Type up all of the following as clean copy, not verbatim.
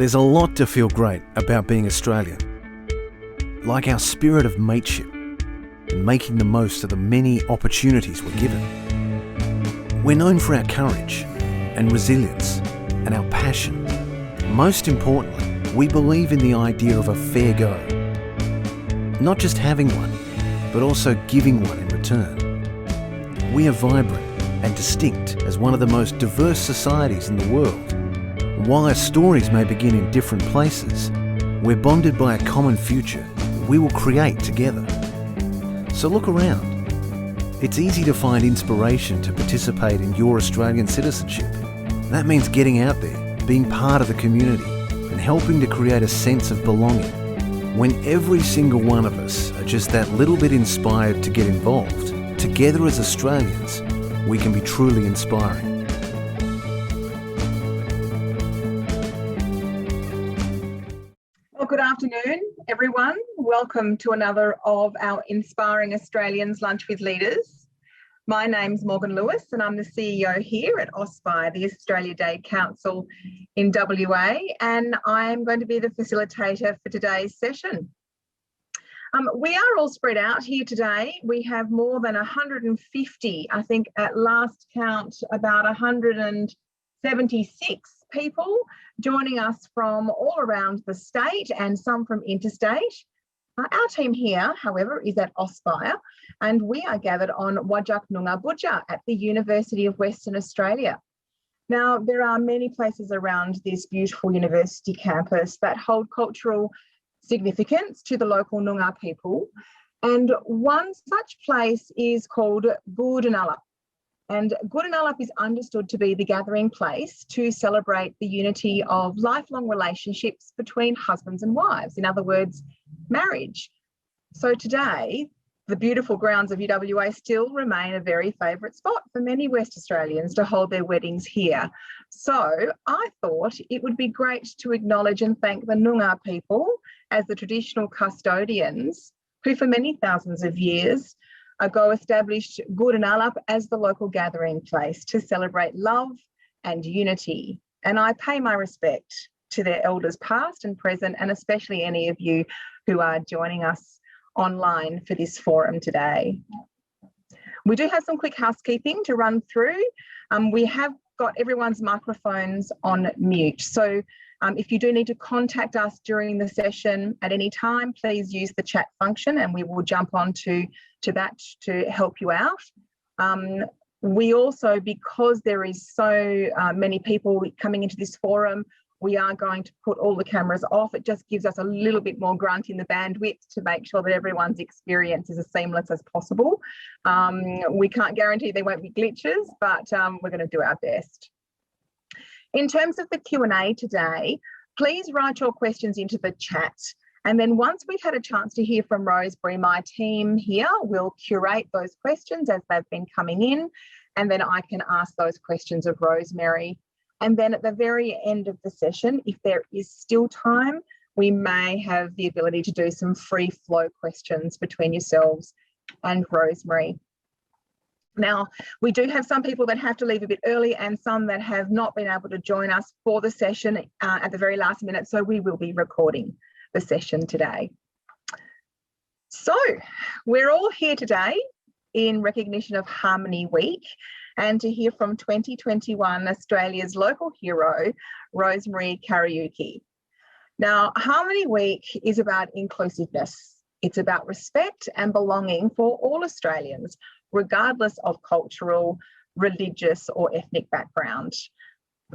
There's a lot to feel great about being Australian, like our spirit of mateship and making the most of the many opportunities we're given. We're known for our courage and resilience and our passion. Most importantly, we believe in the idea of a fair go. Not just having one, but also giving one in return. We are vibrant and distinct as one of the most diverse societies in the world. While our stories may begin in different places, we're bonded by a common future we will create together. So look around. It's easy to find inspiration to participate in your Australian citizenship. That means getting out there, being part of the community, and helping to create a sense of belonging. When every single one of us are just that little bit inspired to get involved, together as Australians, we can be truly inspiring. Well, good afternoon, everyone. Welcome to another of our Inspiring Australians Lunch with Leaders. My name's Morgan Lewis and I'm the CEO here at AUSPI, the Australia Day Council in WA, and I'm going to be the facilitator for today's session. We are all spread out here today. We have more than 150, I think at last count, about 176 people joining us from all around the state and some from interstate. Our team here, however, is at AUSPI, and we are gathered on Wajak Noongar Budja at the University of Western Australia. Now, there are many places around this beautiful university campus that hold cultural significance to the local Noongar people, and one such place is called Goodanalup. And Goodanalup is understood to be the gathering place to celebrate the unity of lifelong relationships between husbands and wives, in other words, marriage. So today, the beautiful grounds of UWA still remain a very favourite spot for many West Australians to hold their weddings here. So I thought it would be great to acknowledge and thank the Noongar people as the traditional custodians who for many thousands of years ago established Goodanalup as the local gathering place to celebrate love and unity. And I pay my respect to their elders past and present, and especially any of you who are joining us online for this forum today. We do have some quick housekeeping to run through. We have got everyone's microphones on mute. So if you do need to contact us during the session at any time, please use the chat function and we will jump on to that to help you out. We also, because there is so many people coming into this forum, we are going to put all the cameras off. It just gives us a little bit more grunt in the bandwidth to make sure that everyone's experience is as seamless as possible. We can't guarantee there won't be glitches, but we're going to do our best. In terms of the Q&A today, please write your questions into the chat. And then once we've had a chance to hear from Rosemary, my team here will curate those questions as they've been coming in, and then I can ask those questions of Rosemary. And then at the very end of the session, if there is still time, we may have the ability to do some free flow questions between yourselves and Rosemary. Now, we do have some people that have to leave a bit early and some that have not been able to join us for the session at the very last minute, so we will be recording the session today. So we're all here today in recognition of Harmony Week and to hear from 2021 Australia's local hero, Rosemary Karaoke. Now, Harmony Week is about inclusiveness. It's about respect and belonging for all Australians, regardless of cultural, religious or ethnic background.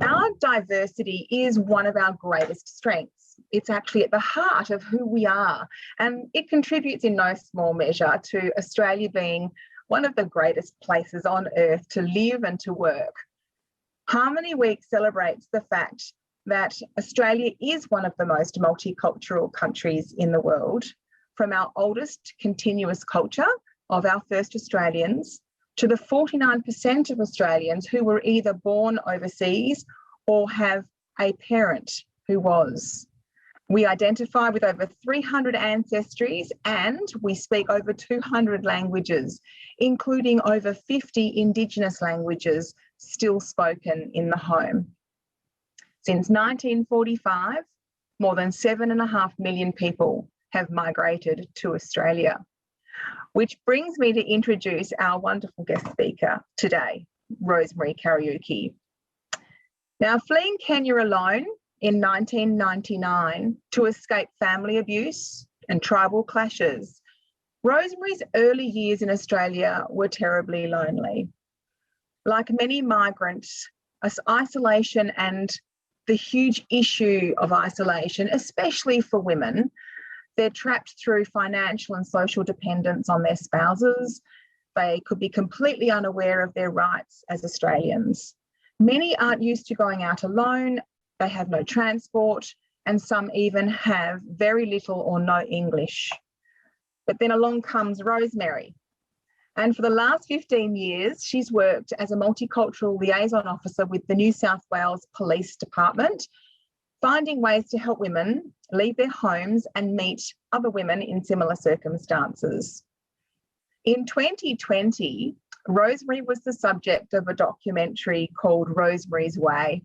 Our diversity is one of our greatest strengths. It's actually at the heart of who we are, and it contributes in no small measure to Australia being one of the greatest places on earth to live and to work. Harmony Week celebrates the fact that Australia is one of the most multicultural countries in the world, from our oldest continuous culture of our first Australians to the 49% of Australians who were either born overseas or have a parent who was. We identify with over 300 ancestries and we speak over 200 languages, including over 50 Indigenous languages still spoken in the home. Since 1945, more than 7.5 million people have migrated to Australia. Which brings me to introduce our wonderful guest speaker today, Rosemary Karaoke. Now, fleeing Kenya alone in 1999 to escape family abuse and tribal clashes, Rosemary's early years in Australia were terribly lonely. Like many migrants, isolation and the huge issue of isolation, especially for women, they're trapped through financial and social dependence on their spouses. They could be completely unaware of their rights as Australians. Many aren't used to going out alone, they have no transport, and some even have very little or no English. But then along comes Rosemary. And for the last 15 years, she's worked as a multicultural liaison officer with the New South Wales Police Department, finding ways to help women leave their homes and meet other women in similar circumstances. In 2020, Rosemary was the subject of a documentary called Rosemary's Way.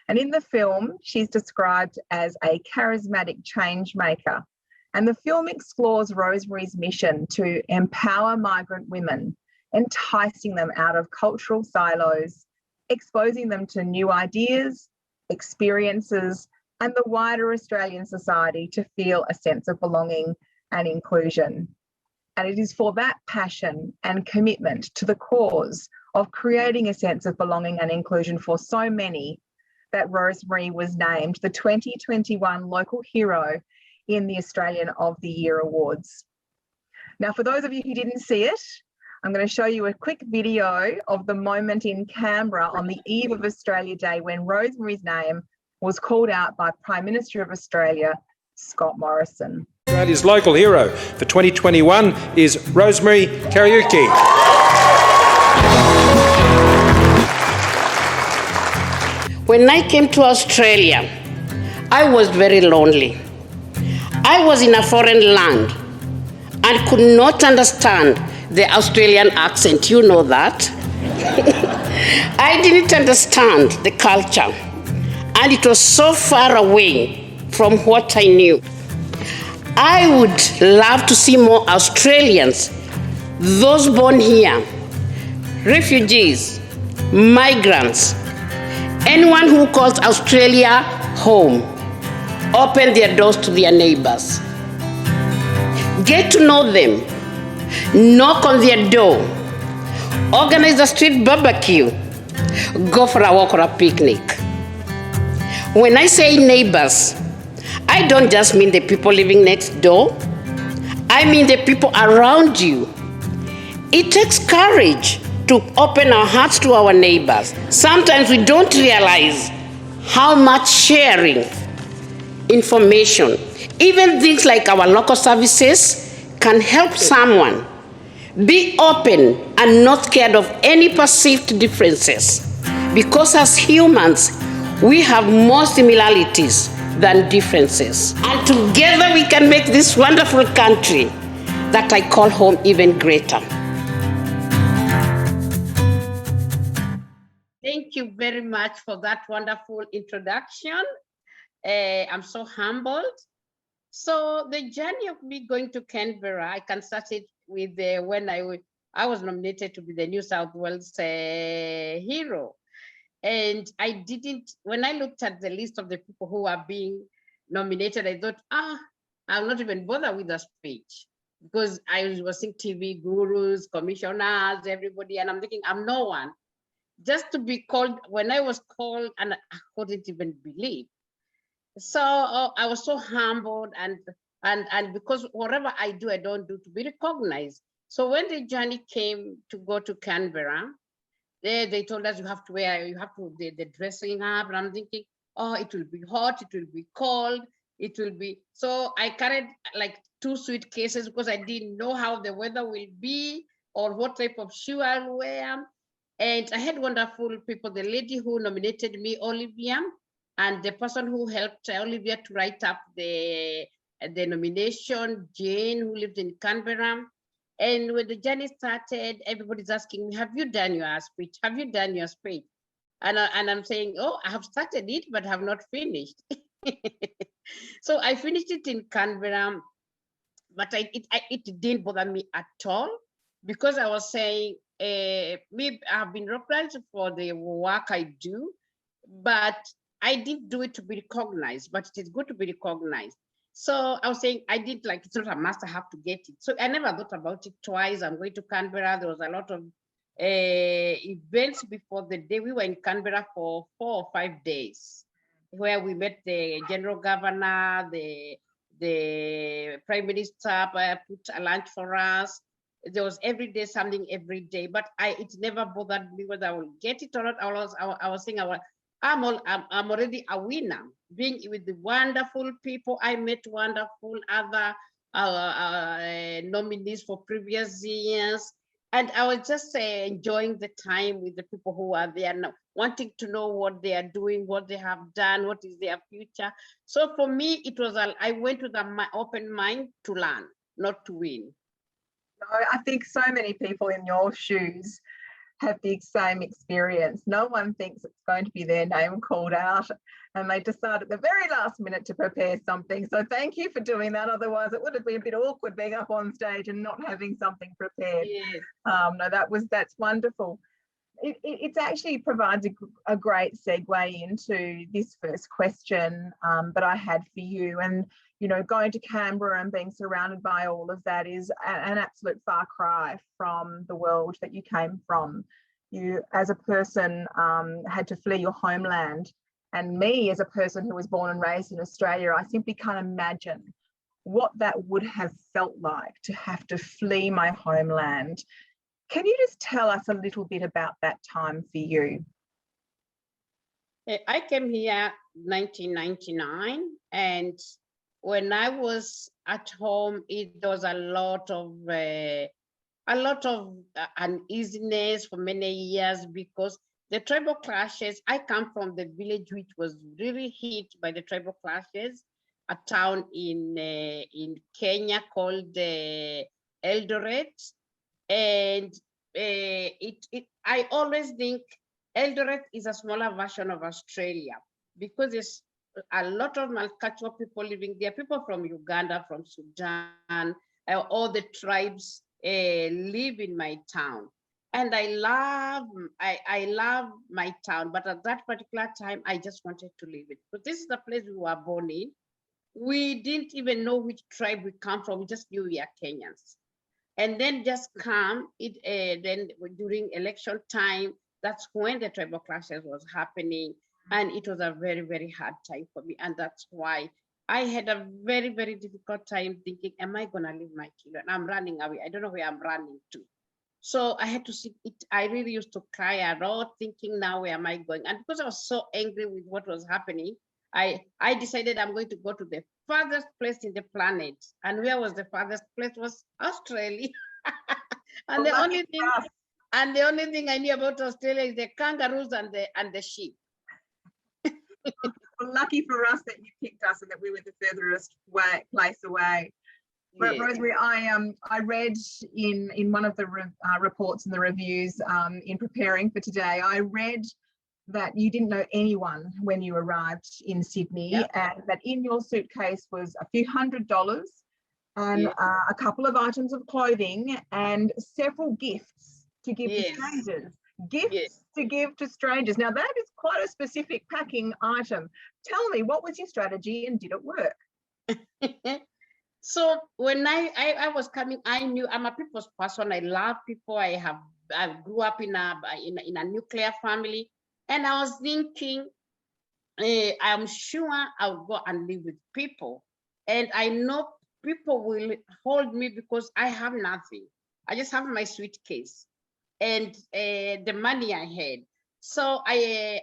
And in the film, she's described as a charismatic change maker. And the film explores Rosemary's mission to empower migrant women, enticing them out of cultural silos, exposing them to new ideas, experiences, and the wider Australian society to feel a sense of belonging and inclusion. And it is for that passion and commitment to the cause of creating a sense of belonging and inclusion for so many that Rosemary was named the 2021 Local Hero in the Australian of the Year Awards. Now, for those of you who didn't see it, I'm going to show you a quick video of the moment in Canberra on the eve of Australia Day when Rosemary's name was called out by Prime Minister of Australia, Scott Morrison. Australia's local hero for 2021 is Rosemary Karaoke. When I came to Australia, I was very lonely. I was in a foreign land and could not understand the Australian accent. You know that. I didn't understand the culture, and it was so far away from what I knew. I would love to see more Australians, those born here, refugees, migrants, anyone who calls Australia home, open their doors to their neighbors. Get to know them, knock on their door, organize a street barbecue, go for a walk or a picnic. When I say neighbors, I don't just mean the people living next door. I mean the people around you. It takes courage to open our hearts to our neighbors. Sometimes we don't realize how much sharing information, even things like our local services, can help someone. Be open and not scared of any perceived differences, because as humans, we have more similarities than differences. And together we can make this wonderful country that I call home even greater. Thank you very much for that wonderful introduction. I'm so humbled. So the journey of me going to Canberra, I can start it with when I was nominated to be the New South Wales hero. And I didn't, when I looked at the list of the people who are being nominated, I thought, I'll not even bother with a speech, because I was seeing TV gurus, commissioners, everybody, and I'm thinking, I'm no one. Just to be called, when I was called, and I couldn't even believe. So I was so humbled, and because whatever I do, I don't do to be recognized. So when the journey came to go to Canberra, they told us you have to the dressing up, and I'm thinking, it will be hot, it will be cold, it will be. So I carried like 2 suitcases because I didn't know how the weather will be or what type of shoe I'll wear. And I had wonderful people, the lady who nominated me, Olivia, and the person who helped Olivia to write up the nomination, Jane, who lived in Canberra. And when the journey started, everybody's asking me, have you done your speech? Have you done your speech? And I'm saying, I have started it, but have not finished. So I finished it in Canberra, but it didn't bother me at all, because I was saying, me, I've been recognized for the work I do, but I did do it to be recognized, but it is good to be recognized. So I was saying, I did, like, it's not a must, I have to get it. So I never thought about it twice. I'm going to Canberra. There was a lot of events before the day. We were in Canberra for 4 or 5 days, where we met the general governor, the prime minister put a lunch for us. There was every day something every day, but it never bothered me whether I will get it or not. I was saying, I'm already a winner, being with the wonderful people. I met wonderful other nominees for previous years. And I was just enjoying the time with the people who are there now, wanting to know what they are doing, what they have done, what is their future. So for me, it was, I went with an open mind to learn, not to win. I think so many people in your shoes have the same experience. No one thinks it's going to be their name called out, and they decide at the very last minute to prepare something. So thank you for doing that. Otherwise, it would have been a bit awkward being up on stage and not having something prepared. Yes. No, that's wonderful. It actually provides a great segue into this first question that I had for you. And, you know, going to Canberra and being surrounded by all of that is an absolute far cry from the world that you came from. You, as a person, had to flee your homeland. And me, as a person who was born and raised in Australia, I simply can't imagine what that would have felt like to have to flee my homeland. Can you just tell us a little bit about that time for you? I came here 1999, and when I was at home, there was a lot of uneasiness for many years, because the tribal clashes. I come from the village which was really hit by the tribal clashes, a town in Kenya called Eldoret. And I always think Eldoret is a smaller version of Australia, because there's a lot of multicultural people living there, people from Uganda, from Sudan, all the tribes live in my town. And I love my town, but at that particular time, I just wanted to leave it. But this is the place we were born in. We didn't even know which tribe we come from. We just knew we are Kenyans. And then just come, then during election time, that's when the tribal clashes was happening. And it was a very, very hard time for me. And that's why I had a very, very difficult time thinking, am I gonna leave my children? I'm running away. I don't know where I'm running to. So I had to see it. I really used to cry a lot, thinking, now where am I going? And because I was so angry with what was happening, I decided I'm going to go to the farthest place in the planet. And where was the farthest place? Was Australia. And the only thing I knew about Australia is the kangaroos and the sheep. Well, lucky for us that you picked us and that we were the furthest place away. Yes. Rosemary, I read in one of the reports and the reviews in preparing for today, I read that you didn't know anyone when you arrived in Sydney, yep. And that in your suitcase was a few $100s and yes. A couple of items of clothing and several gifts to give yes. to strangers. Gifts yes. to give to strangers. Now that is quite a specific packing item. Tell me, what was your strategy and did it work? So when I was coming, I knew I'm a people's person. I love people. I grew up in a nuclear family, and I was thinking, I'm sure I'll go and live with people, and I know people will hold me because I have nothing. I just have my suitcase and the money I had. So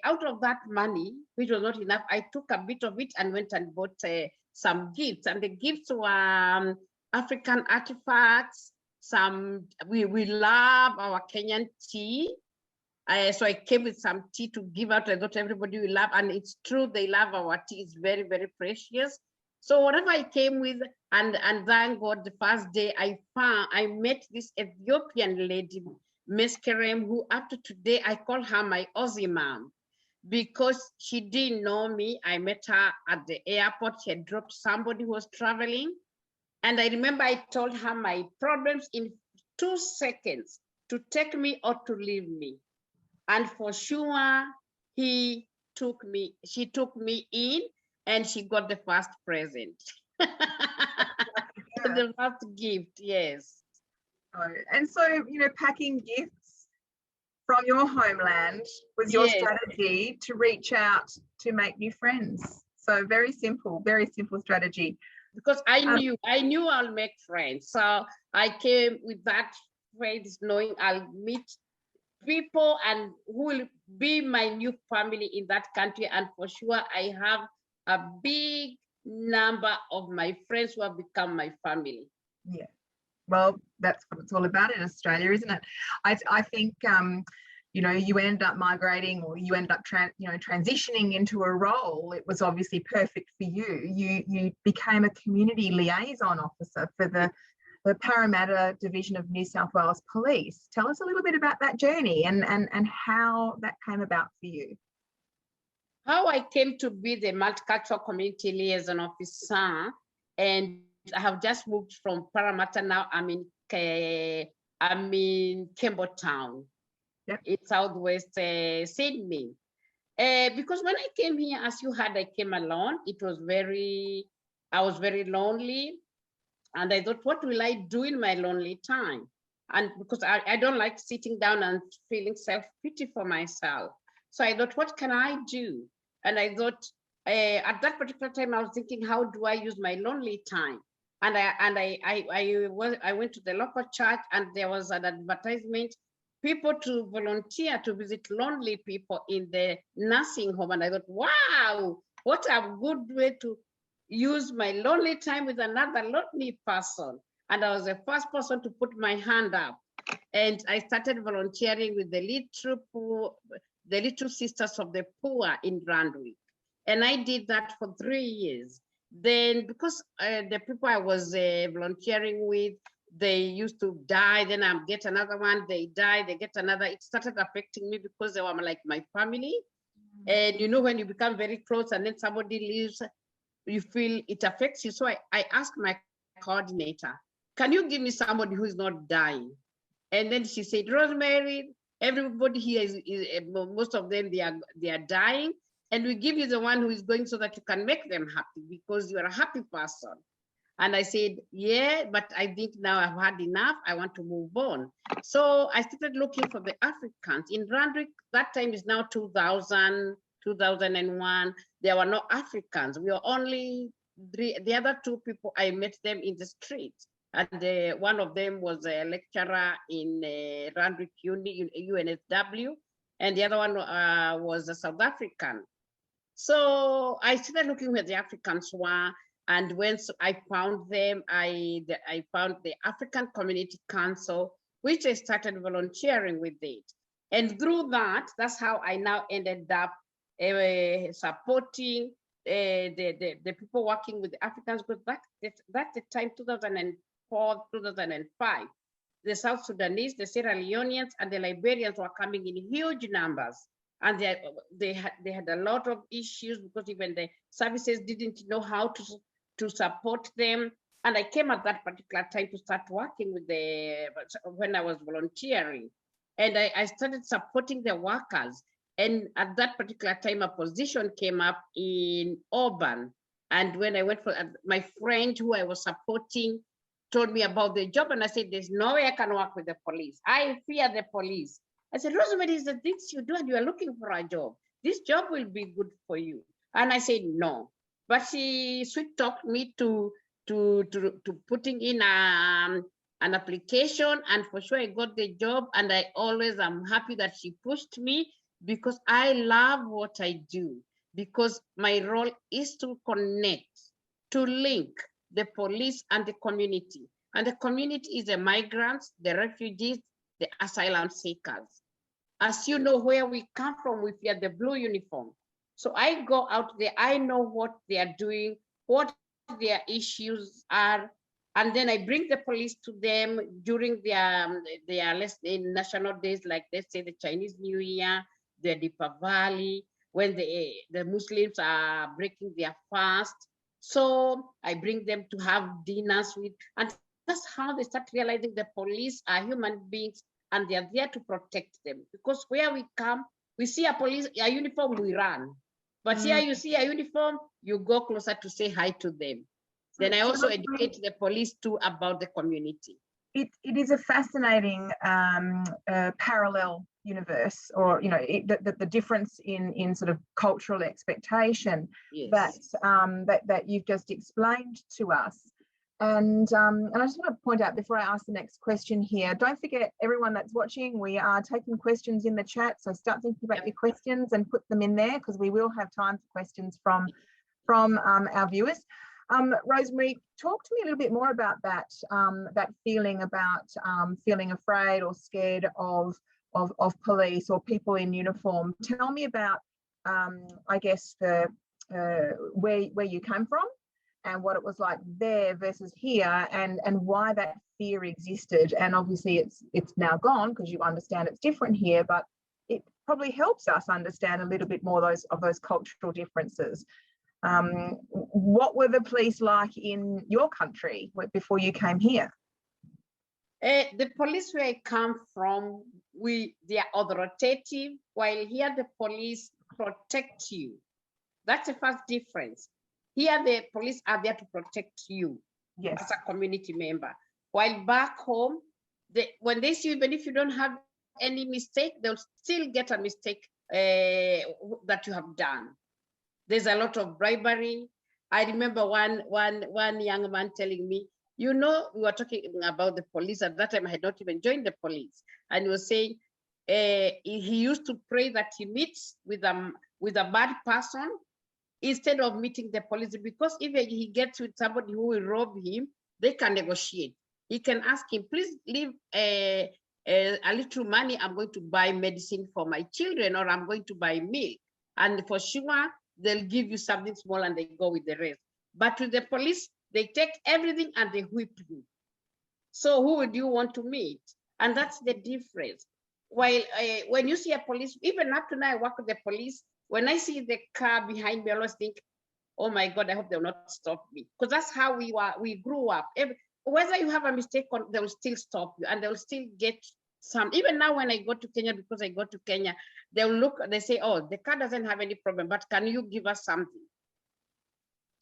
out of that money, which was not enough, I took a bit of it and went and bought some gifts, and the gifts were African artifacts. We love our Kenyan tea. So I came with some tea to give out. I thought everybody will love, and it's true, they love our tea. It's very, very precious. So whatever I came with, and thank God, the first day I met this Ethiopian lady, Miss Kerem, who up to today, I call her my Aussie mom. because she didn't know me. I met her at the airport. She had dropped somebody who was traveling. And I remember I told her my problems in 2 seconds, to take me or to leave me. And for sure, she took me in, and she got the first present. The first gift, yes. Oh, and so, packing gifts from your homeland was your Yes. strategy to reach out to make new friends. So very simple strategy. Because I knew I'll make friends. So I came with that phrase, knowing I'll meet people and who will be my new family in that country. And for sure, I have a big number of my friends who have become my family. Yeah. Well, that's what it's all about in Australia, isn't it? I think, you end up migrating, or you end up transitioning into a role. It was obviously perfect for you. You became a community liaison officer for the Parramatta Division of New South Wales Police. Tell us a little bit about that journey and how that came about for you. How I came to be the multicultural community liaison officer, and I have just moved from Parramatta. Now I'm in Campbelltown, Yep. in Southwest Sydney. Because when I came here, as you heard, I came alone. I was very lonely. And I thought, what will I do in my lonely time? And because I don't like sitting down and feeling self-pity for myself. So I thought, what can I do? And I thought, at that particular time, I was thinking, how do I use my lonely time? And I went to the local church, and there was an advertisement, people to volunteer to visit lonely people in the nursing home. And I thought, wow, what a good way to use my lonely time with another lonely person. And I was the first person to put my hand up. And I started volunteering with the Little Sisters of the Poor in Randwick. And I did that for 3 years. Then because the people I was volunteering with, they used to die, then I get another one, they die, they get another. It started affecting me because they were like my family. And when you become very close and then somebody leaves, you feel it affects you. So I asked my coordinator, can you give me somebody who is not dying? And then she said, Rosemary, everybody here is most of them, they are dying. And we give you the one who is going so that you can make them happy because you are a happy person. And I said, yeah, but I think now I've had enough. I want to move on. So I started looking for the Africans. In Randwick, that time is now 2000, 2001. There were no Africans. We were only the other 2 people, I met them in the street. And one of them was a lecturer in Randwick UNSW. And the other one was a South African. So I started looking where the Africans were. And when I found them, I found the African Community Council, which I started volunteering with it. And through that, that's how I now ended up supporting the people working with the Africans. Because that's the time, 2004, 2005. The South Sudanese, the Sierra Leoneans, and the Liberians were coming in huge numbers. And they had a lot of issues because even the services didn't know how to support them. And I came at that particular time to start working with when I was volunteering. And I started supporting the workers. And at that particular time, a position came up in Auburn. And when I went for my friend who I was supporting told me about the job. And I said, there's no way I can work with the police. I fear the police. I said, Rosemary, is the things you do and you are looking for a job. This job will be good for you. And I said, no. But she sweet talked me to putting in an application, and for sure I got the job. And I always am happy that she pushed me because I love what I do, because my role is to connect, to link the police and the community. And the community is the migrants, the refugees, the asylum seekers. As you know, where we come from, we wear the blue uniform. So I go out there, I know what they are doing, what their issues are, and then I bring the police to them during their national days, like let's say the Chinese New Year, the Deepavali, when the Muslims are breaking their fast. So I bring them to have dinners with, and that's how they start realizing the police are human beings and they are there to protect them. Because where we come, we see a uniform, we run. But here you see a uniform, you go closer to say hi to them. Then I also educate the police too about the community. It is a fascinating parallel universe, or the difference in sort of cultural expectation that you've just explained to us. And I just want to point out before I ask the next question here, don't forget, everyone that's watching, we are taking questions in the chat, so start thinking about your questions and put them in there, because we will have time for questions from our viewers. Rosemary, talk to me a little bit more about that feeling about feeling afraid or scared of police or people in uniform. Tell me about, I guess, the where you came from and what it was like there versus here, and why that fear existed. And obviously it's now gone because you understand it's different here, but it probably helps us understand a little bit more of those cultural differences. What were the police like in your country before you came here? The police where I come from, they are authoritative, while here the police protect you. That's the first difference. Here the police are there to protect you as a community member. While back home, when they see you, even if you don't have any mistake, they'll still get a mistake that you have done. There's a lot of bribery. I remember one young man telling me, we were talking about the police. At that time, I had not even joined the police. And he was saying he used to pray that he meets with a bad person instead of meeting the police, because if he gets with somebody who will rob him, they can negotiate. He can ask him, please leave a little money. I'm going to buy medicine for my children, or I'm going to buy milk. And for sure, they'll give you something small and they go with the rest. But with the police, they take everything and they whip you. So who would you want to meet? And that's the difference. While when you see a police, even up to now, I work with the police. When I see the car behind me, I always think, oh my God, I hope they'll not stop me. Because that's how we grew up. Whether you have a mistake, they'll still stop you and they'll still get some. Even now when I go to Kenya, because I go to Kenya, they'll look, they say, oh, the car doesn't have any problem, but can you give us something?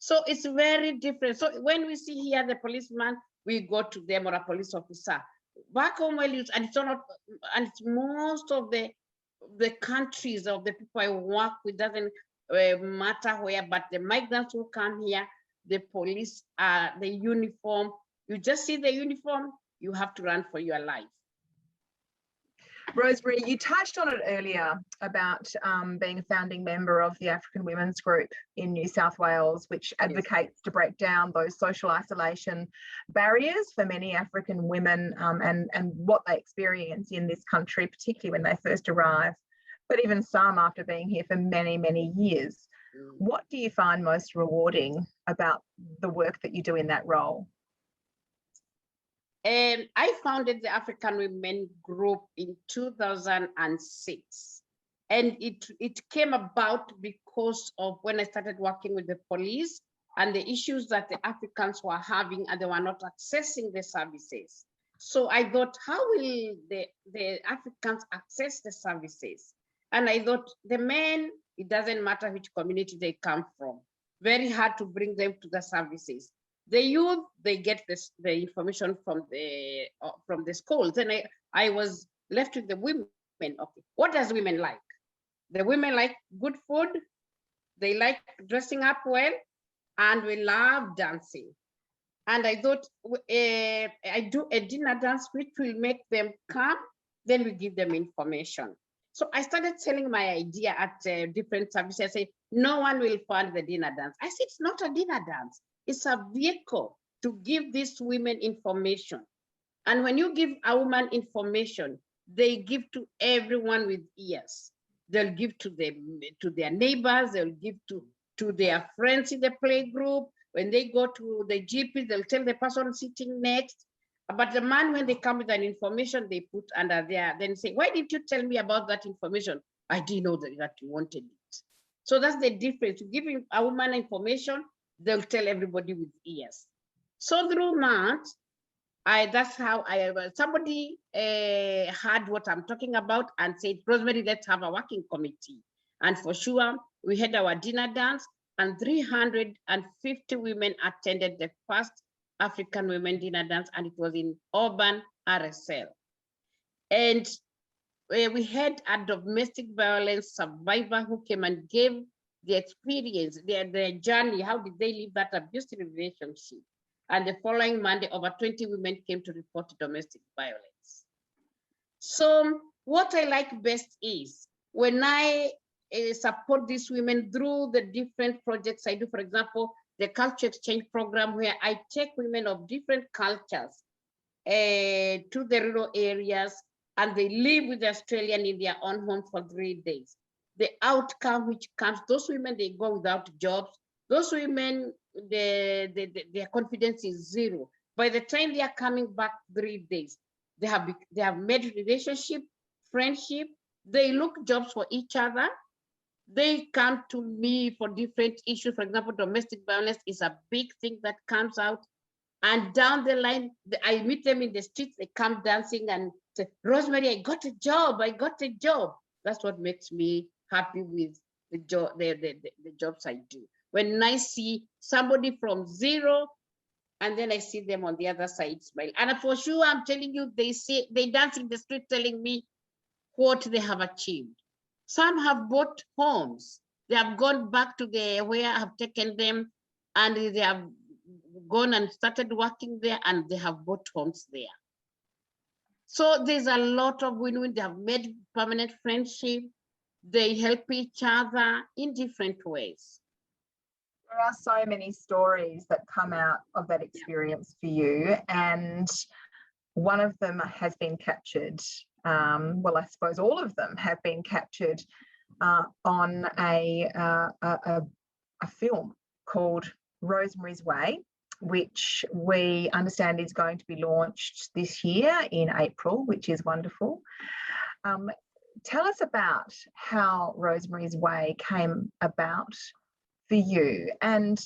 So it's very different. So when we see here the policeman, we go to them, or a police officer. Back home, and it's most of the countries of the people I work with, doesn't matter where, but the migrants who come here, the police, the uniform, you just see the uniform, you have to run for your life. Rosemary, you touched on it earlier about being a founding member of the African Women's Group in New South Wales, which advocates to break down those social isolation barriers for many African women and what they experience in this country, particularly when they first arrive, but even some after being here for many, many years. What do you find most rewarding about the work that you do in that role? I founded the African Women Group in 2006. And it came about because of when I started working with the police and the issues that the Africans were having, and they were not accessing the services. So I thought, how will the Africans access the services? And I thought, the men, it doesn't matter which community they come from, very hard to bring them to the services. The youth, they get the information from the schools. And I was left with the women. Okay, what does women like? The women like good food, they like dressing up well, and we love dancing. And I thought, I do a dinner dance which will make them come, then we give them information. So I started selling my idea at different services. I say, no one will fund the dinner dance. I said, it's not a dinner dance. It's a vehicle to give these women information. And when you give a woman information, they give to everyone with ears. They'll give to their neighbors, they'll give to their friends in the play group. When they go to the GP, they'll tell the person sitting next. But the man, when they come with an information, they put under there, then say, why didn't you tell me about that information? I didn't know that you wanted it. So that's the difference. You give a woman information, they'll tell everybody with ears. So through that, that's how somebody heard what I'm talking about and said, Rosemary, let's have a working committee. And for sure, we had our dinner dance, and 350 women attended the first African Women Dinner Dance, and it was in Auburn, RSL. And we had a domestic violence survivor who came and gave the experience, their journey, how did they live that abusive relationship. And the following Monday, over 20 women came to report domestic violence. So what I like best is when I support these women through the different projects I do. For example, the culture exchange program, where I take women of different cultures to the rural areas, and they live with the Australian in their own home for 3 days. The outcome which comes, those women, they go without jobs. Those women, their confidence is zero. By the time they are coming back 3 days, they have made relationship, friendship, they look jobs for each other. They come to me for different issues. For example, domestic violence is a big thing that comes out. And down the line, I meet them in the streets, they come dancing and say, Rosemary, I got a job, I got a job. That's what makes me happy with the jobs I do. When I see somebody from zero, and then I see them on the other side smile. And for sure, I'm telling you, they dance in the street telling me what they have achieved. Some have bought homes. They have gone back to where I have taken them, and they have gone and started working there, and they have bought homes there. So there's a lot of win-win. They have made permanent friendship. They help each other in different ways. There are so many stories that come out of that experience for you, and one of them has been captured. Well, I suppose all of them have been captured on a film called Rosemary's Way, which we understand is going to be launched this year in April, which is wonderful. Tell us about how Rosemary's Way came about for you, and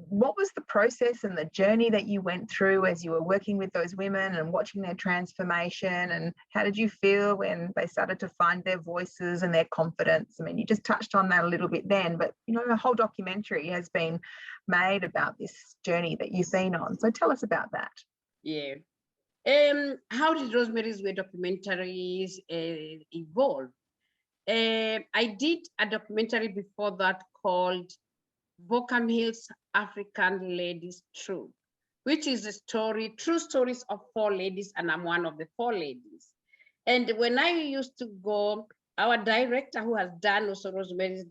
what was the process and the journey that you went through as you were working with those women and watching their transformation, and how did you feel when they started to find their voices and their confidence? I mean, you just touched on that a little bit then, but you know, a whole documentary has been made about this journey that you've been on. So tell us about that. Yeah. How did Rosemary's Way documentaries evolve? I did a documentary before that called Bockham Hills African Ladies True, which is a story, true stories of 4 ladies, and I'm one of the 4 ladies. And when I used to go, our director, who has done also Rosemary's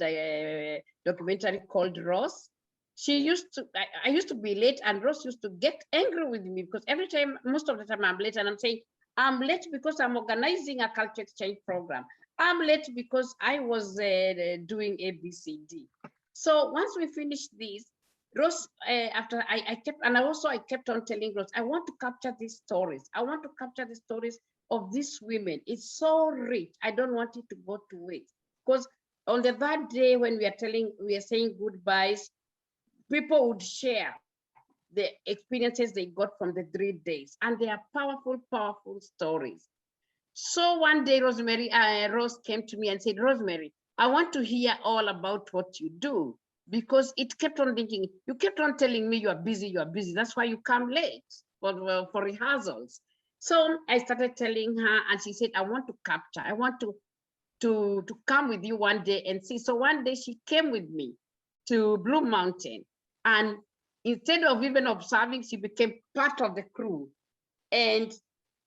documentary called Rose, she used to, I used to be late, and Rose used to get angry with me because every time, most of the time I'm late, and I'm saying, I'm late because I'm organizing a culture exchange program. I'm late because I was doing ABCD. So once we finished this, Rose, after I kept on telling Rose, I want to capture these stories. I want to capture the stories of these women. It's so rich. I don't want it to go to waste. Because on the third day, when we are saying goodbyes, people would share the experiences they got from the 3 days, and they are powerful, powerful stories. So one day, Rose came to me and said, Rosemary, I want to hear all about what you do, because it kept on thinking, you kept on telling me you are busy, that's why you come late for rehearsals. So I started telling her, and she said, I want to capture, I want to come with you one day and see. So one day she came with me to Blue Mountain, and instead of even observing, she became part of the crew. And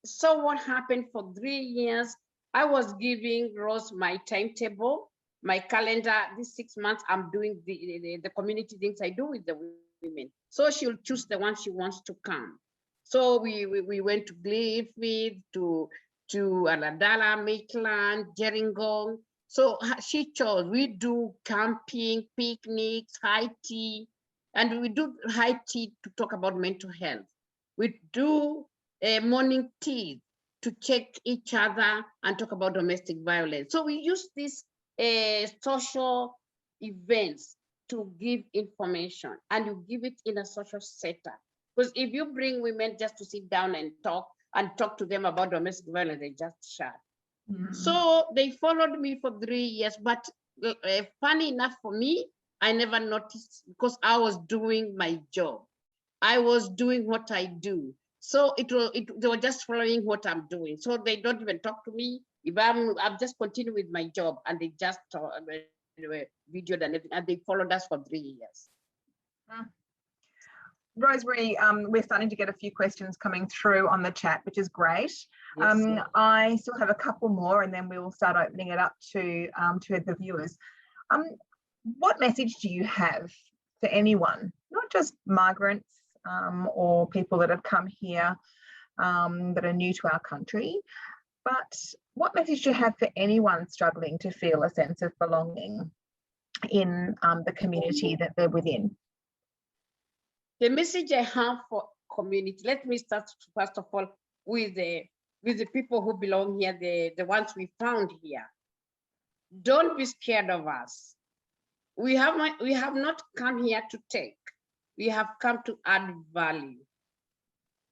so what happened for 3 years, I was giving Rose my timetable, my calendar. These 6 months, I'm doing the community things I do with the women. So she'll choose the one she wants to come. So we went to Gleeford, to Aladala, Maitland, Gerringong. So she chose. We do camping, picnics, high tea, and we do high tea to talk about mental health. We do morning tea to check each other and talk about domestic violence. So we use this social events to give information, and you give it in a social setup. Because if you bring women just to sit down and talk to them about domestic violence, they just shut. So they followed me for 3 years, but funny enough for me, I never noticed because I was doing my job. I was doing what I do. So they were just following what I'm doing. So they don't even talk to me. If I'm just continue with my job, and they just videoed and everything, and they followed us for 3 years. Rosemary, we're starting to get a few questions coming through on the chat, which is great. Yes, I still have a couple more, and then we will start opening it up to the viewers. What message do you have for anyone, not just migrants or people that have come here that are new to our country, but what message do you have for anyone struggling to feel a sense of belonging in the community that they're within? The message I have for community, let me start first of all with the people who belong here, the ones we found here. Don't be scared of us. We have not come here to take. We have come to add value.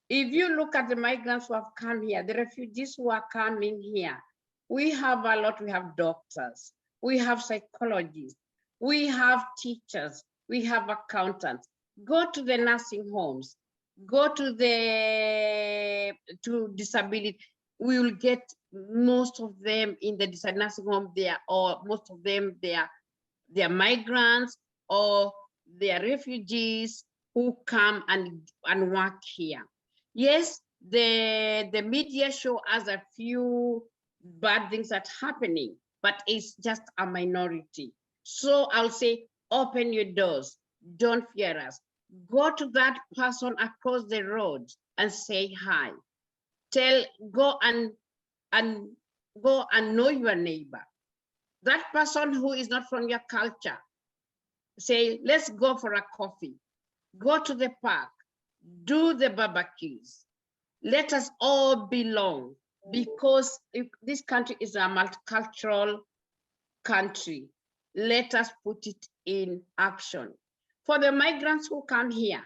If you look at the migrants who have come here, the refugees who are coming here, we have a lot. We have doctors, we have psychologists, we have teachers, we have accountants. Go to the nursing homes, go to disability. We will get most of them in the nursing home there, or most of them they are migrants or they are refugees who come and work here. Yes, the media show us a few bad things that are happening, but it's just a minority. So I'll say, open your doors. Don't fear us. Go to that person across the road and say hi. Go and know your neighbor. That person who is not from your culture, say, let's go for a coffee. Go to the park. Do the barbecues. Let us all belong, because this country is a multicultural country. Let us put it in action. For the migrants who come here,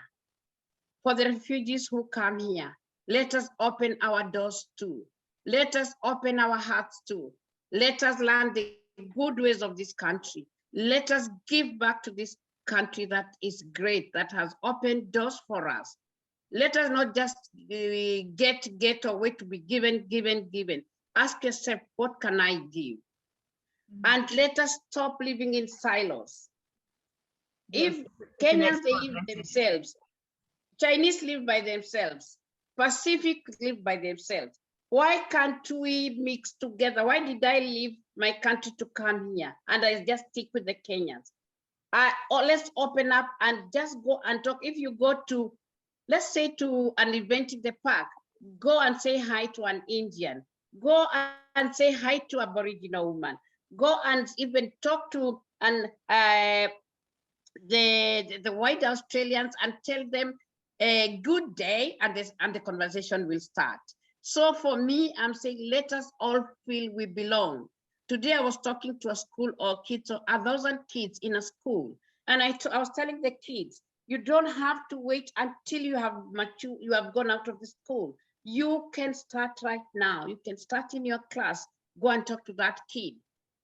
for the refugees who come here, let us open our doors too. Let us open our hearts too. Let us learn the good ways of this country. Let us give back to this country that is great, that has opened doors for us. Let us not just get or wait to be given. Ask yourself, what can I give? And let us stop living in silos. Yes, if Kenyans, they live themselves, Chinese live by themselves, Pacific live by themselves, why can't we mix together? Why did I leave my country to come here and I just stick with the Kenyans? Let's open up and just go and talk. If you go to, let's say, to an event in the park, go and say hi to an Indian, go and say hi to an Aboriginal woman, go and even talk to the white Australians and tell them a good day, and the conversation will start. So for me, I'm saying, let us all feel we belong. Today I was talking to a school or kids, or 1,000 kids in a school, and I was telling the kids, you don't have to wait until you have matured, you have gone out of the school. You can start right now. You can start in your class. Go and talk to that kid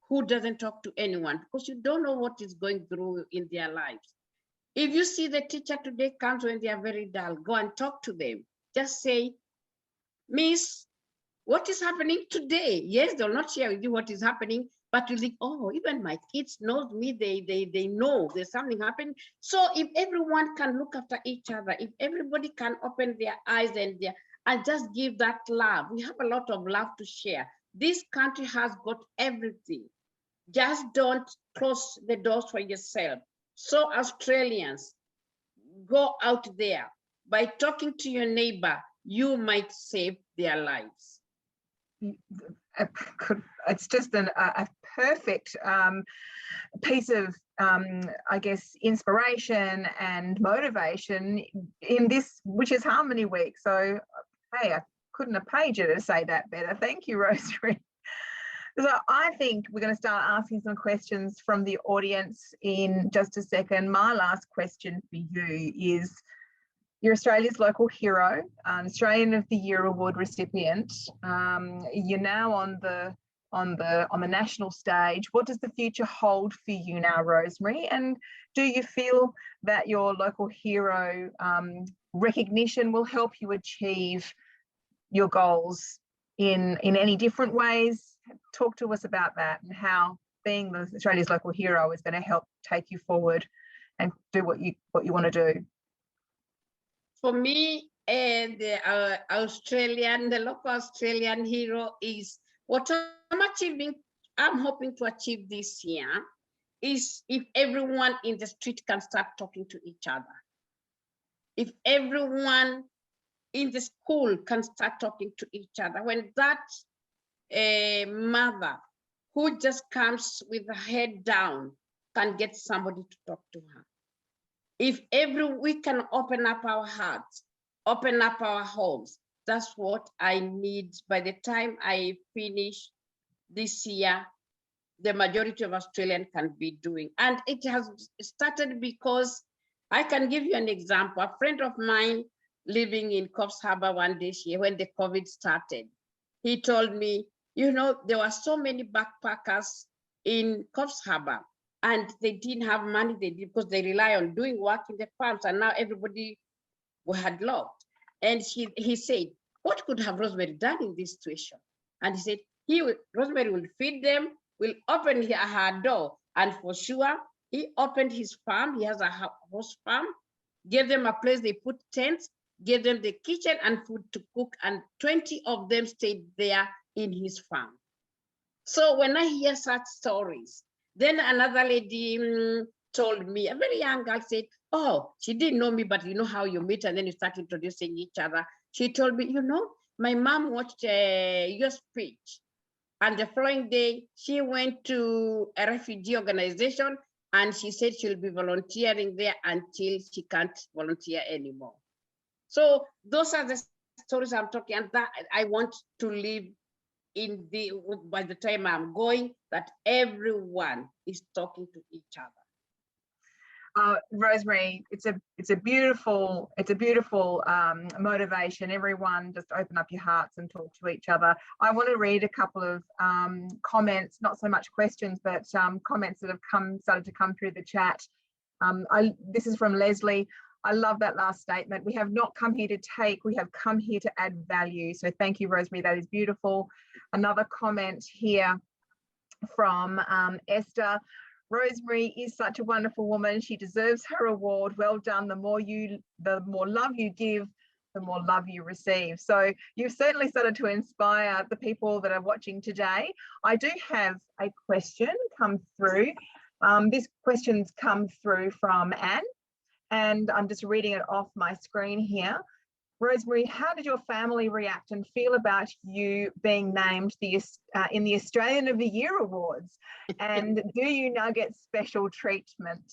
who doesn't talk to anyone, because you don't know what is going through in their lives. If you see the teacher today comes when they are very dull, go and talk to them. Just say, Miss, what is happening today? Yes, they'll not share with you what is happening, but you think, oh, even my kids knows me, they know there's something happening. So if everyone can look after each other, if everybody can open their eyes and just give that love, we have a lot of love to share. This country has got everything. Just don't close the doors for yourself. So Australians, go out there. By talking to your neighbor, you might save their lives. It's just a perfect piece of, I guess, inspiration and motivation in this, which is Harmony Week. So, hey, I couldn't have paid you to say that better. Thank you, Rosemary. So I think we're going to start asking some questions from the audience in just a second. My last question for you is, you're Australia's local hero, Australian of the Year award recipient. You're now on the national stage. What does the future hold for you now, Rosemary? And do you feel that your local hero recognition will help you achieve your goals in any different ways? Talk to us about that and how being the Australia's local hero is going to help take you forward and do what you want to do. For me, the local Australian hero is what I'm achieving. I'm hoping to achieve this year is if everyone in the street can start talking to each other. If everyone in the school can start talking to each other. When that mother who just comes with her head down can get somebody to talk to her. If we can open up our hearts, open up our homes, that's what I need. By the time I finish this year, the majority of Australians can be doing. And it has started because I can give you an example. A friend of mine living in Coffs Harbour one day, when the COVID started, he told me, you know, there were so many backpackers in Coffs Harbour, and they didn't have money, because they rely on doing work in the farms, and now everybody had locked. And he said, what could have Rosemary done in this situation? And he said, Rosemary will feed them, will open her door. And for sure, he opened his farm. He has a horse farm, gave them a place, they put tents, gave them the kitchen and food to cook, and 20 of them stayed there in his farm. So when I hear such stories, then another lady told me, a very young girl said, oh, she didn't know me, but you know how you meet and then you start introducing each other. She told me, you know, my mom watched your speech, and the following day she went to a refugee organization and she said she'll be volunteering there until she can't volunteer anymore. So those are the stories I'm talking, and that I want to live in by the time I'm going, that everyone is talking to each other. Rosemary, it's a beautiful motivation. Everyone, just open up your hearts and talk to each other. I want to read a couple of comments, not so much questions, but comments that have started to come through the chat. This is from Leslie. I love that last statement. We have not come here to take, we have come here to add value. So thank you, Rosemary, that is beautiful. Another comment here from Esther. Rosemary is such a wonderful woman. She deserves her award. Well done. The more love you give, the more love you receive. So you've certainly started to inspire the people that are watching today. I do have a question come through. This question's come through from Anne, and I'm just reading it off my screen here. Rosemary, how did your family react and feel about you being named in the Australian of the Year Awards? And do you now get special treatment?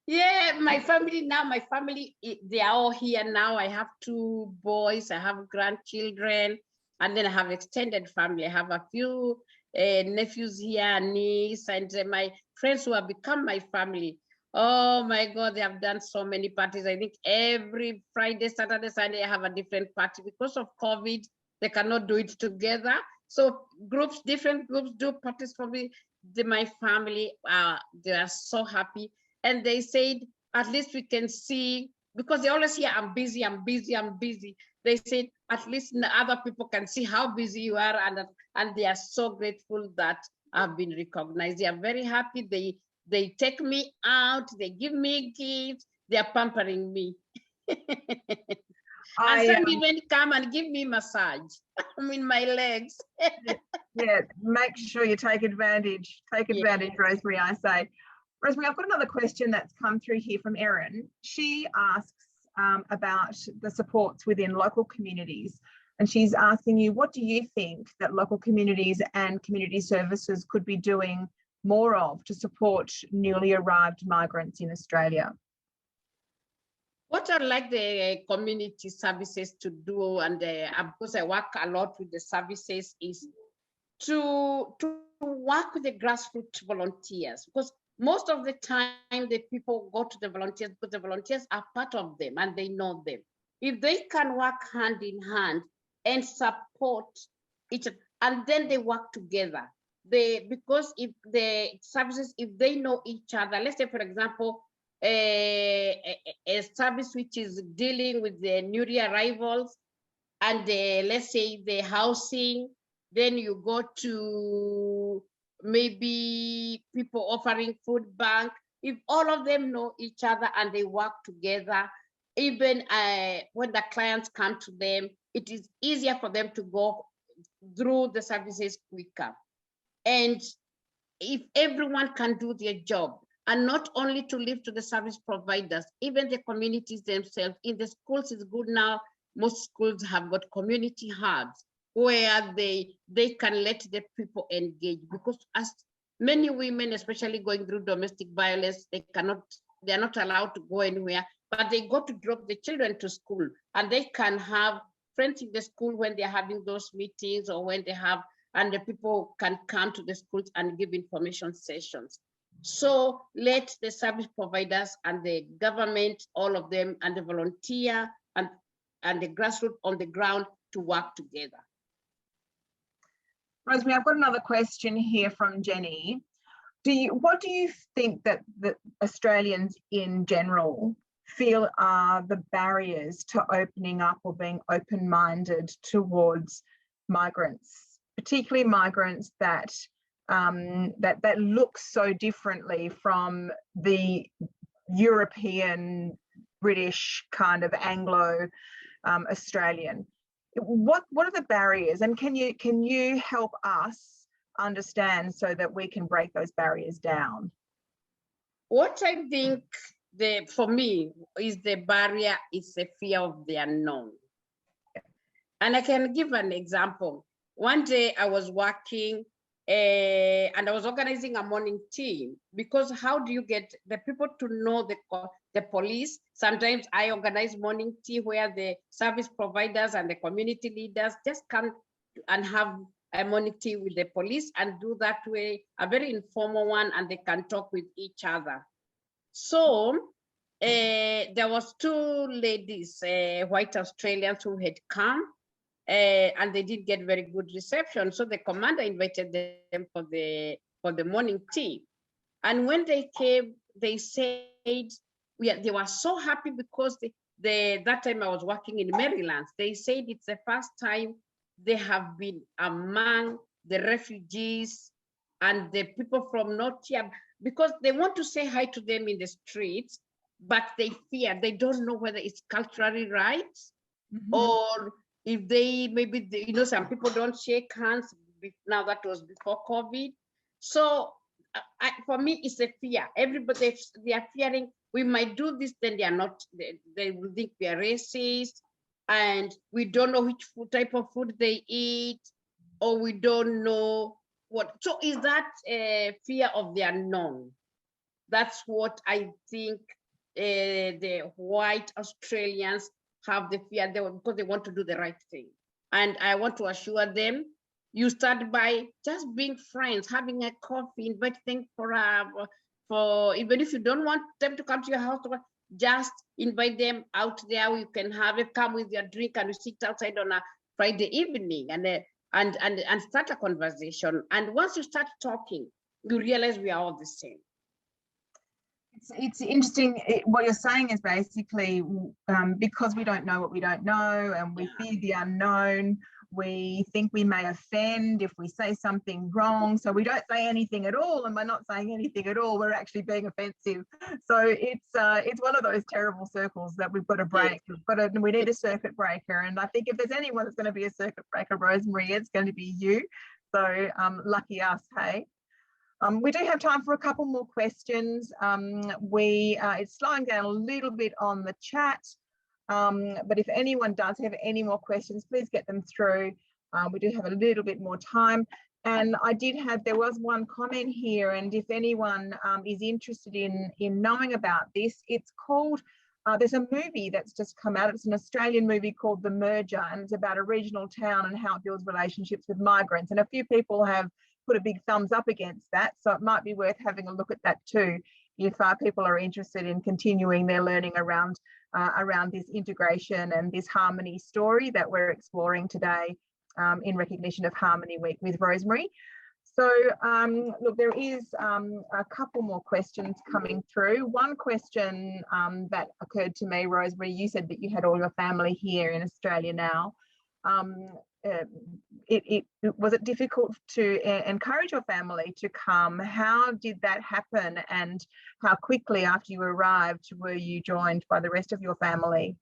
Yeah, my family, they are all here now. I have 2 boys, I have grandchildren, and then I have extended family. I have a few nephews here, niece, and my friends who have become my family. Oh my God, they have done so many parties. I think every Friday, Saturday, Sunday, I have a different party. Because of COVID, they cannot do it together. So different groups do parties for me. My family, they are so happy. And they said, at least we can see, because they always hear, I'm busy, I'm busy, I'm busy. They said, at least other people can see how busy you are. And they are so grateful that I've been recognized. They are very happy. They take me out, they give me gifts, they are pampering me. And some even come and give me massage. I mean, my legs. Yeah, make sure you take advantage. Take advantage, yeah. Rosemary, I say. Rosemary, I've got another question that's come through here from Erin. She asks about the supports within local communities. And she's asking you, what do you think that local communities and community services could be doing more of to support newly arrived migrants in Australia? What I'd like the community services to do, and because I work a lot with the services, is to work with the grassroots volunteers, because most of the time the people go to the volunteers because the volunteers are part of them and they know them. If they can work hand in hand and support each other, and then they work together, because if the services, if they know each other, let's say for example, a service which is dealing with the newly arrivals and let's say the housing, then you go to maybe people offering food bank. If all of them know each other and they work together, even when the clients come to them, it is easier for them to go through the services quicker. And if everyone can do their job, and not only to live to the service providers, even the communities themselves. In the schools, it's good now. Most schools have got community hubs where they can let the people engage, because as many women, especially going through domestic violence, they're not allowed to go anywhere, but they go to drop the children to school, and they can have friends in the school when they're having those meetings, or when they have, and the people can come to the schools and give information sessions. So let the service providers and the government, all of them, and the volunteer and the grassroots on the ground to work together. Rosemary, I've got another question here from Jenny. What do you think that the Australians in general feel are the barriers to opening up or being open-minded towards migrants, particularly migrants that look so differently from the European, British kind of Anglo Australian? What are the barriers, and can you help us understand so that we can break those barriers down? What I think for me is the barrier is the fear of the unknown. And I can give an example. One day I was working and I was organizing a morning tea, because how do you get the people to know the police? Sometimes I organize morning tea where the service providers and the community leaders just come and have a morning tea with the police, and do that way, a very informal one, and they can talk with each other. So there was two ladies, white Australians, who had come, and they did get very good reception. So the commander invited them for the morning tea. And when they came, they said, they were so happy because that time I was working in Maryland. They said it's the first time they have been among the refugees and the people from North here, because they want to say hi to them in the streets, but they fear, they don't know whether it's culturally right, or if some people don't shake hands. Now that was before COVID. So for me, it's a fear. Everybody, they are fearing we might do this, then they will think we are racist, and we don't know which type of food they eat, or we don't know what. So is that a fear of the unknown? That's what I think the white Australians have, the fear, because they want to do the right thing. And I want to assure them, you start by just being friends, having a coffee, invite them for even if you don't want them to come to your house, just invite them out there. You can come with your drink, and you sit outside on a Friday evening and start a conversation. And once you start talking, you realize we are all the same. It's interesting. What you're saying is basically because we don't know what we don't know, and we fear the unknown, we think we may offend if we say something wrong, so we don't say anything at all. And by not saying anything at all, we're actually being offensive. So it's one of those terrible circles that we've got to break. We need a circuit breaker, and I think if there's anyone that's going to be a circuit breaker, Rosemary, it's going to be you. So lucky us, hey. We do have time for a couple more questions. It's slowing down a little bit on the chat, but if anyone does have any more questions, please get them through. We do have a little bit more time. And there was one comment here, and if anyone is interested in knowing about this, it's called There's a movie that's just come out. It's an Australian movie called The Merger, and it's about a regional town and how it builds relationships with migrants. And a few people have put a big thumbs up against that. So it might be worth having a look at that too, if people are interested in continuing their learning around this integration and this harmony story that we're exploring today in recognition of Harmony Week with Rosemary. So look, there is a couple more questions coming through. One question that occurred to me, Rosemary, you said that you had all your family here in Australia now. Was it difficult to encourage your family to come? How did that happen, and how quickly after you arrived were you joined by the rest of your family?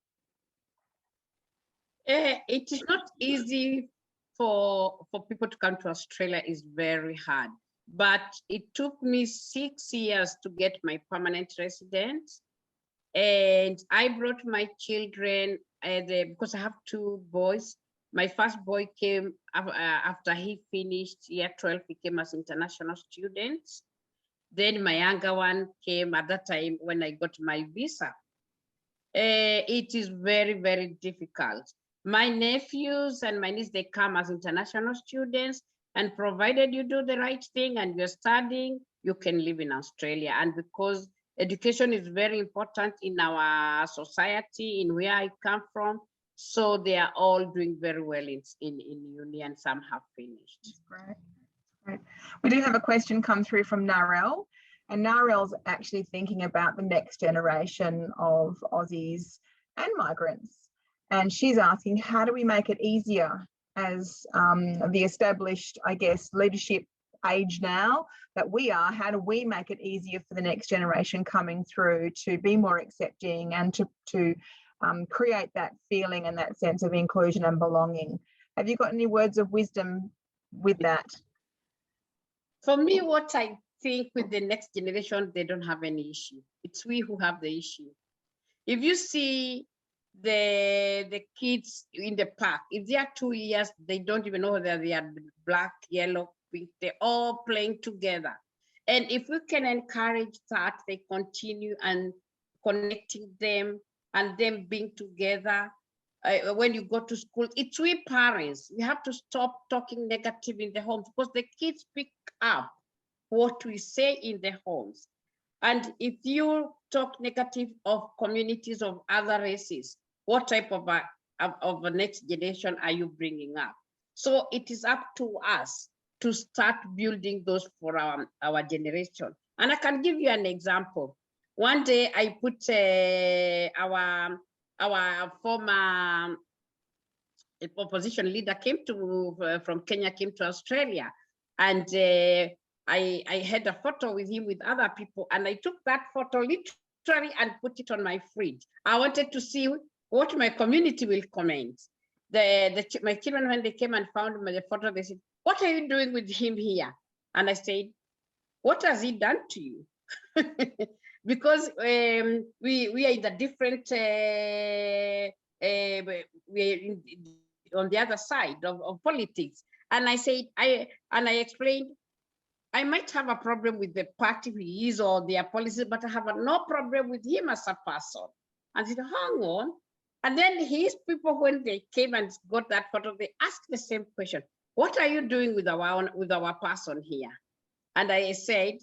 It is not easy for people to come to Australia. Is very hard, but it took me 6 years to get my permanent residence, and I brought my children because I have 2 boys. My first boy came after he finished year 12. He came as international students. Then my younger one came at that time when I got my visa. It is very, very difficult. My nephews and my niece, they come as international students, and provided you do the right thing and you're studying, you can live in Australia. And because education is very important in our society, in where I come from, so they are all doing very well in uni, and some have finished. That's great. Great. We do have a question come through from Narelle, and Narelle's actually thinking about the next generation of Aussies and migrants. And she's asking, how do we make it easier as the established, I guess, leadership age now that we are? How do we make it easier for the next generation coming through to be more accepting and to create that feeling and that sense of inclusion and belonging? Have you got any words of wisdom with that? For me, what I think with the next generation, they don't have any issue. It's we who have the issue. If you see the kids in the park, if they are 2 years, they don't even know whether they are black, yellow, pink. They're all playing together. And if we can encourage that, they continue and connecting them and them being together. When you go to school, it's we parents. We have to stop talking negative in the homes, because the kids pick up what we say in the homes. And if you talk negative of communities of other races, what type of a next generation are you bringing up? So it is up to us to start building those for our generation. And I can give you an example. One day I put our former opposition leader from Kenya came to Australia, and I had a photo with him with other people, and I took that photo literally and put it on my fridge. I wanted to see what my community will comment. My children, when they came and found the photo, they said, "What are you doing with him here?" And I said, "What has he done to you?" Because we are in the different, we're on the other side of politics. And I said, I explained, I might have a problem with the party he is or their policies, but I have no problem with him as a person. And he said, hang on. And then his people, when they came and got that photo, they asked the same question. What are you doing with our person here? And I said,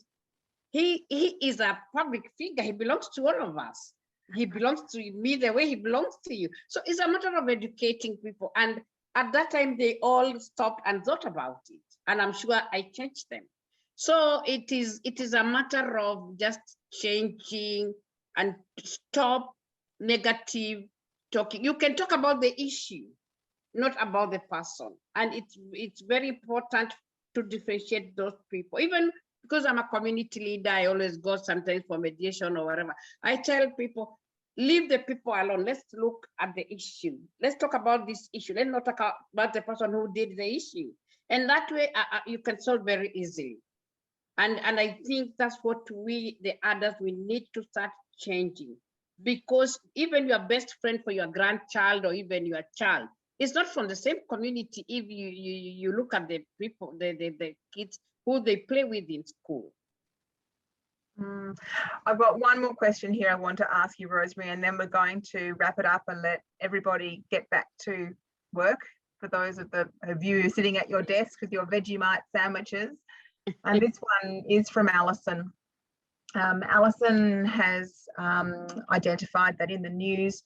he is a public figure. He belongs to all of us. He belongs to me the way he belongs to you. So it's a matter of educating people. And at that time, they all stopped and thought about it. And I'm sure I changed them. So it is a matter of just changing and stop negative talking. You can talk about the issue, not about the person. And it's very important to differentiate those people. Even because I'm a community leader, I always go sometimes for mediation or whatever. I tell people, leave the people alone. Let's look at the issue. Let's talk about this issue. Let's not talk about the person who did the issue. And that way you can solve very easily. And I think that's what we, the adults, we need to start changing. Because even your best friend for your grandchild or even your child, it's not from the same community if you look at the people, the kids who they play with in school. I've got one more question here I want to ask you, Rosemary, and then we're going to wrap it up and let everybody get back to work. For those of you sitting at your desk with your Vegemite sandwiches. And this one is from Alison. Alison has identified that in the news,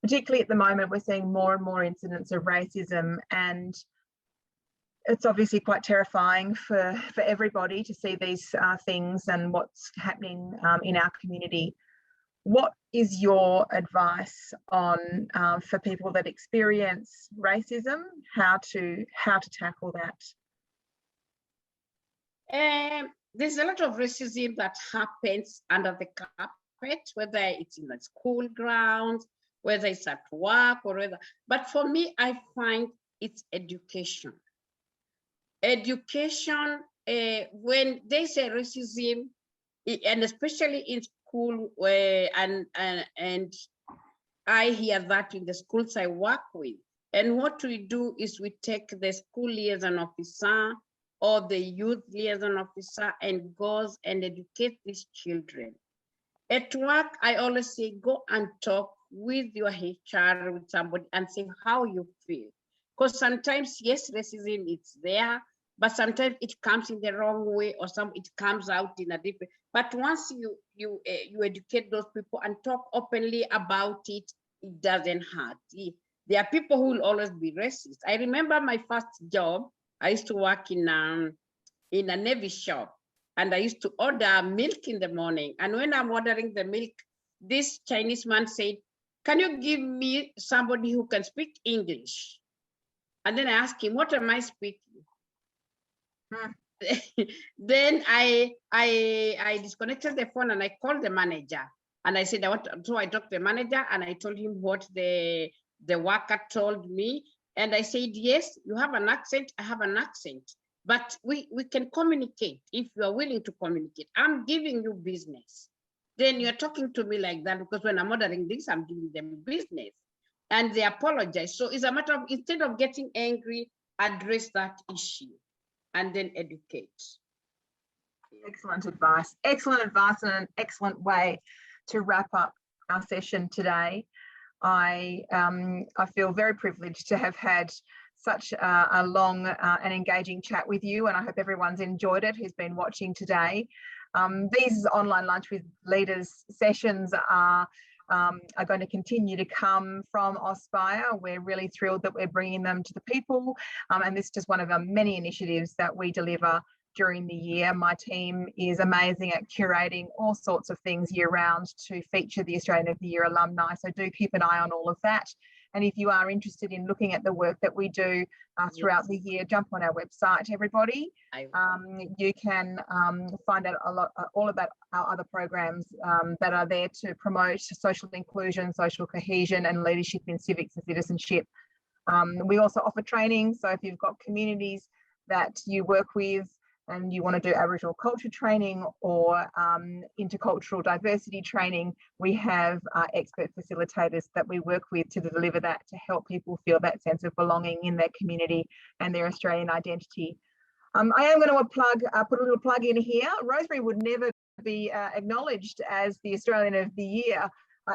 particularly at the moment, we're seeing more and more incidents of racism, and it's obviously quite terrifying for everybody to see these things and what's happening in our community. What is your advice on for people that experience racism, how to tackle that? There's a lot of racism that happens under the carpet, whether it's in the school grounds, whether it's at work or whether. But for me, I find it's education. Education, when they say racism, and especially in school, and I hear that in the schools I work with. And what we do is we take the school liaison officer or the youth liaison officer and goes and educate these children. At work, I always say, go and talk with your HR, with somebody, and say how you feel. Because sometimes, yes, racism is there, but sometimes it comes in the wrong way, or it comes out in a different. But once you educate those people and talk openly about it, it doesn't hurt. There are people who will always be racist. I remember my first job. I used to work in a Navy shop, and I used to order milk in the morning. And when I'm ordering the milk, this Chinese man said, "Can you give me somebody who can speak English?" And then I asked him, "What am I speaking?" Then I disconnected the phone and I called the manager, and I said, so I talked to the manager and I told him what the worker told me. And I said, yes, you have an accent, I have an accent, but we can communicate if you are willing to communicate. I'm giving you business. Then you're talking to me like that, because when I'm ordering this, I'm giving them business. And they apologize. So it's a matter of, instead of getting angry, address that issue and then educate. Excellent advice. Excellent advice and an excellent way to wrap up our session today. I feel very privileged to have had such a long and engaging chat with you, and I hope everyone's enjoyed it who's been watching today. These online Lunch with Leaders sessions are going to continue to come from Auspire. We're really thrilled that we're bringing them to the people, and this is just one of our many initiatives that we deliver during the year. My team is amazing at curating all sorts of things year round to feature the Australian of the Year alumni, so do keep an eye on all of that. And if you are interested in looking at the work that we do throughout the year, jump on our website, everybody. You can find out all about our other programs that are there to promote social inclusion, social cohesion, and leadership in civics and citizenship. We also offer training, so if you've got communities that you work with and you want to do Aboriginal culture training or intercultural diversity training, we have expert facilitators that we work with to deliver that, to help people feel that sense of belonging in their community and their Australian identity. I am going to put a little plug in here. Rosemary would never be acknowledged as the Australian of the Year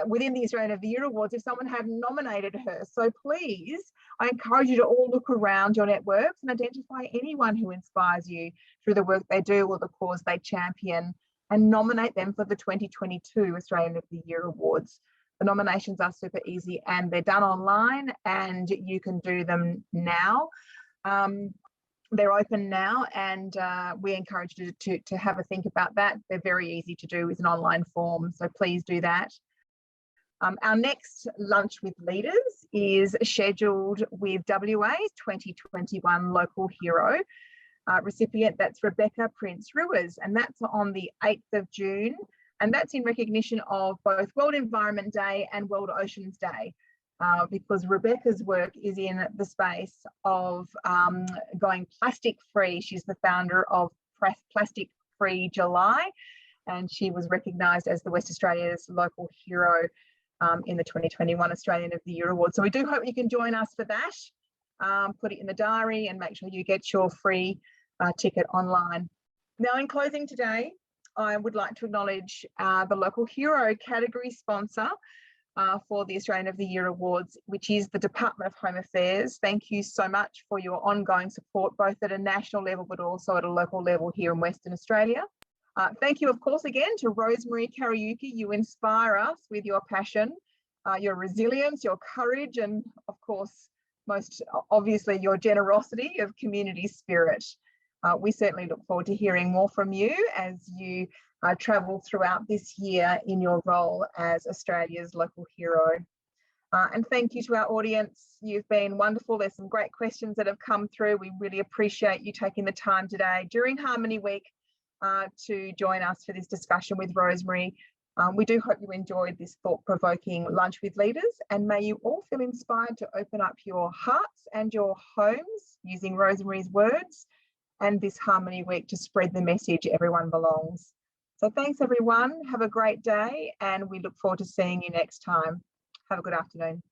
within the Australian of the Year Awards if someone hadn't nominated her. So please, I encourage you to all look around your networks and identify anyone who inspires you through the work they do or the cause they champion, and nominate them for the 2022 Australian of the Year Awards. The nominations are super easy and they're done online, and you can do them now. They're open now, and we encourage you to have a think about that. They're very easy to do with an online form, so please do that. Our next Lunch with Leaders is scheduled with WA's 2021 Local Hero recipient. That's Rebecca Prince-Ruiz, and that's on the 8th of June. And that's in recognition of both World Environment Day and World Oceans Day, because Rebecca's work is in the space of going plastic free. She's the founder of Plastic Free July, and she was recognised as the West Australia's Local Hero in the 2021 Australian of the Year Award. So we do hope you can join us for that. Put it in the diary and make sure you get your free ticket online. Now, in closing today, I would like to acknowledge the Local Hero category sponsor for the Australian of the Year Awards, which is the Department of Home Affairs. Thank you so much for your ongoing support, both at a national level but also at a local level here in Western Australia. Thank you, of course, again to Rosemary Karaoke. You inspire us with your passion, your resilience, your courage, and of course, most obviously, your generosity of community spirit. We certainly look forward to hearing more from you as you travel throughout this year in your role as Australia's local hero. And thank you to our audience. You've been wonderful. There's some great questions that have come through. We really appreciate you taking the time today during Harmony Week to join us for this discussion with Rosemary. We do hope you enjoyed this thought-provoking lunch with leaders, and may you all feel inspired to open up your hearts and your homes using Rosemary's words and this Harmony Week to spread the message everyone belongs. So thanks everyone, have a great day, and we look forward to seeing you next time. Have a good afternoon.